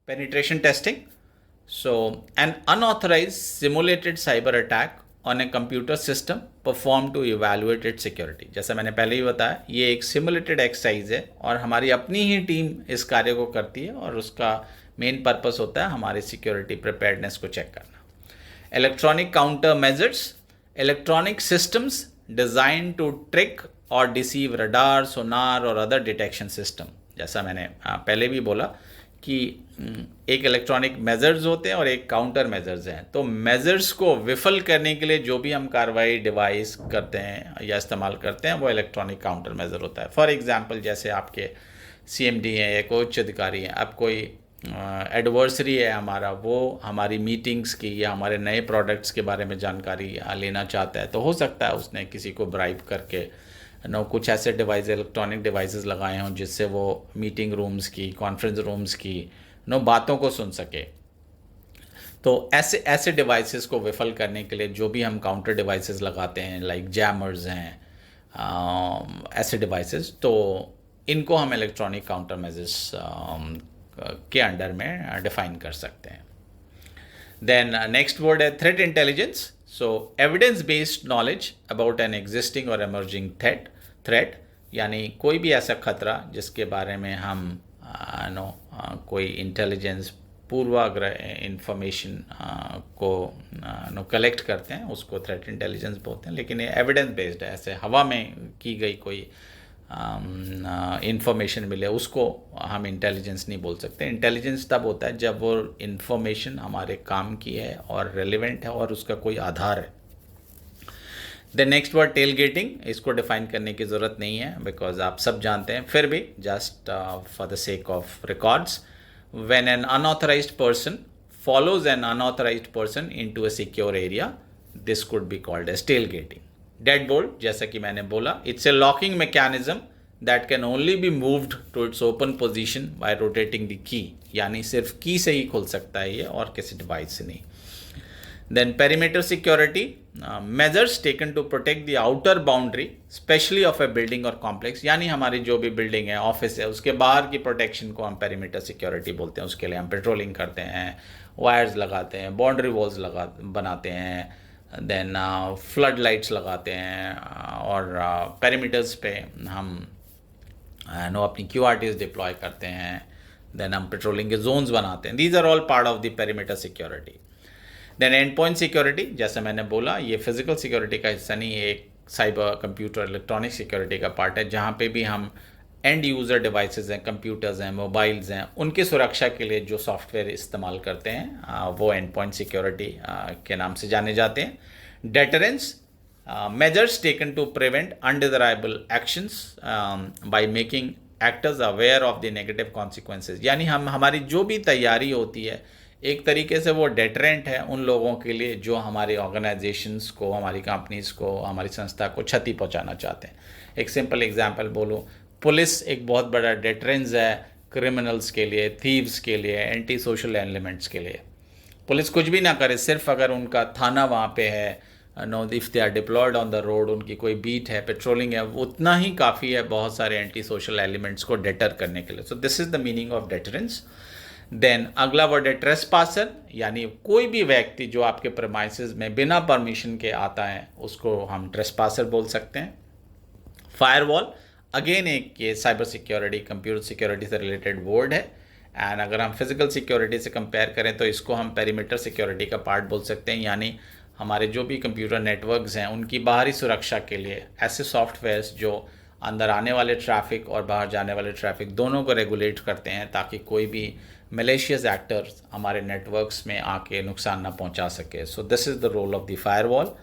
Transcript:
Penetration testing. So, an unauthorized simulated cyber attack on a computer system performed to evaluate its security. जैसा मैंने पहले ही बताया, ये एक सिमुलेटेड एक्सरसाइज है और हमारी अपनी ही टीम इस कार्य को करती है और उसका मेन पर्पस होता है हमारी सिक्योरिटी प्रिपेयर्डनेस को चेक करना. Electronic countermeasures. Electronic systems design to trick और डिसीव रडार, सोनार और अदर डिटेक्शन सिस्टम. जैसा मैंने पहले भी बोला कि एक इलेक्ट्रॉनिक मेजर्स होते हैं और एक काउंटर मेजर्स हैं. तो मेजर्स को विफल करने के लिए जो भी हम कार्रवाई डिवाइस करते हैं या इस्तेमाल करते हैं वो इलेक्ट्रॉनिक काउंटर मेजर होता है. फॉर एग्जांपल, जैसे आपके सीएमडी हैं या कोई उच्च अधिकारी हैं, अब कोई एडवर्सरी है हमारा, वो हमारी मीटिंग्स की या हमारे नए प्रोडक्ट्स के बारे में जानकारी लेना चाहता है, तो हो सकता है उसने किसी को ब्राइब करके कुछ ऐसे डिवाइस, इलेक्ट्रॉनिक डिवाइसेस लगाए हों जिससे वो मीटिंग रूम्स की, कॉन्फ्रेंस रूम्स की बातों को सुन सके. तो ऐसे डिवाइसेस को विफल करने के लिए जो भी हम काउंटर डिवाइसेस लगाते हैं, लाइक जैमर्स हैं, ऐसे डिवाइसेस, तो इनको हम इलेक्ट्रॉनिक काउंटर मेजर्स के अंडर में डिफाइन कर सकते हैं. देन नेक्स्ट वर्ड है threat intelligence. So evidence based knowledge about an existing और एमर्जिंग थ्रेट, यानी कोई भी ऐसा खतरा जिसके बारे में हम कोई इंटेलिजेंस, पूर्वाग्रह इंफॉर्मेशन को कलेक्ट करते हैं, उसको थ्रेट इंटेलिजेंस बोलते हैं. लेकिन ये एविडेंस बेस्ड है, ऐसे हवा में की गई कोई इंफॉर्मेशन मिले उसको हम इंटेलिजेंस नहीं बोल सकते. इंटेलिजेंस तब होता है जब वो इंफॉर्मेशन हमारे काम की है और रेलिवेंट है और उसका कोई आधार है. The next word tailgating. इसको डिफाइन करने की ज़रूरत नहीं है बिकॉज आप सब जानते हैं, फिर भी just for the sake of records, when an unauthorized person follows an unauthorized person into a secure area, this could be called as tailgating. Deadbolt, जैसा कि मैंने बोला, it's a locking mechanism that can only be moved to its open position by rotating the key. यानी सिर्फ की से ही खुल सकता है ये और किसी डिवाइस से नहीं. Then perimeter security, measures taken to protect the outer boundary, especially of a building or complex. यानी हमारी जो भी बिल्डिंग है, ऑफिस है, उसके बाहर की प्रोटेक्शन को हम पेरीमीटर सिक्योरिटी बोलते हैं. उसके लिए हम पेट्रोलिंग करते हैं, वायर्स लगाते हैं, बाउंड्री वॉल्स बनाते हैं, देन फ्लड लाइट्स लगाते हैं और पेरीमीटर्स पे हम अपनी QRTs डिप्लॉय करते हैं. देन हम पेट्रोलिंग के जोन्स बनाते हैं. These are all part of the perimeter security. Then endpoint security, जैसे मैंने बोला, ये फिजिकल सिक्योरिटी का हिस्सा नहीं है, एक साइबर कंप्यूटर इलेक्ट्रॉनिक सिक्योरिटी का पार्ट है, जहाँ पे भी हम एंड यूज़र डिवाइसेस हैं, कंप्यूटर्स हैं, मोबाइल्स हैं, उनकी सुरक्षा के लिए जो सॉफ्टवेयर इस्तेमाल करते हैं वो एंड पॉइंट सिक्योरिटी के नाम से जाने जाते हैं. Deterrence, measures taken to prevent undesirable actions by making actors aware of the negative consequences. यानी हमारी जो भी तैयारी होती है, एक तरीके से वो डेटरेंट है उन लोगों के लिए जो हमारी ऑर्गेनाइजेशंस को, हमारी कंपनीज़ को, हमारी संस्था को क्षति पहुंचाना चाहते हैं. एक सिंपल एग्जांपल बोलूँ, पुलिस एक बहुत बड़ा डेटरेंस है क्रिमिनल्स के लिए, थीव्स के लिए, एंटी सोशल एलिमेंट्स के लिए. पुलिस कुछ भी ना करे, सिर्फ अगर उनका थाना वहाँ पे है, if they are deployed on the road, उनकी कोई बीट है, पेट्रोलिंग है, उतना ही काफ़ी है बहुत सारे एंटी सोशल एलिमेंट्स को डेटर करने के लिए. So this is the meaning of deterrence. Then अगला वर्ड है ट्रेसपासर, यानी कोई भी व्यक्ति जो आपके प्रेमाइसेस में बिना परमिशन के आता है उसको हम ट्रेसपासर बोल सकते हैं. फायरवॉल, अगेन एक ये साइबर सिक्योरिटी, कंप्यूटर सिक्योरिटी से रिलेटेड वर्ड है. एंड अगर हम फिजिकल सिक्योरिटी से कंपेयर करें तो इसको हम पेरीमीटर सिक्योरिटी का पार्ट बोल सकते हैं. यानी हमारे जो भी कंप्यूटर नेटवर्क्स हैं उनकी बाहरी सुरक्षा के लिए ऐसे सॉफ्टवेयर्स जो अंदर आने वाले ट्रैफिक और बाहर जाने वाले ट्रैफिक दोनों को रेगुलेट करते हैं, ताकि कोई भी मलेशियस एक्टर्स हमारे नेटवर्क्स में आके नुकसान ना पहुंचा सके. So this is the role of the firewall.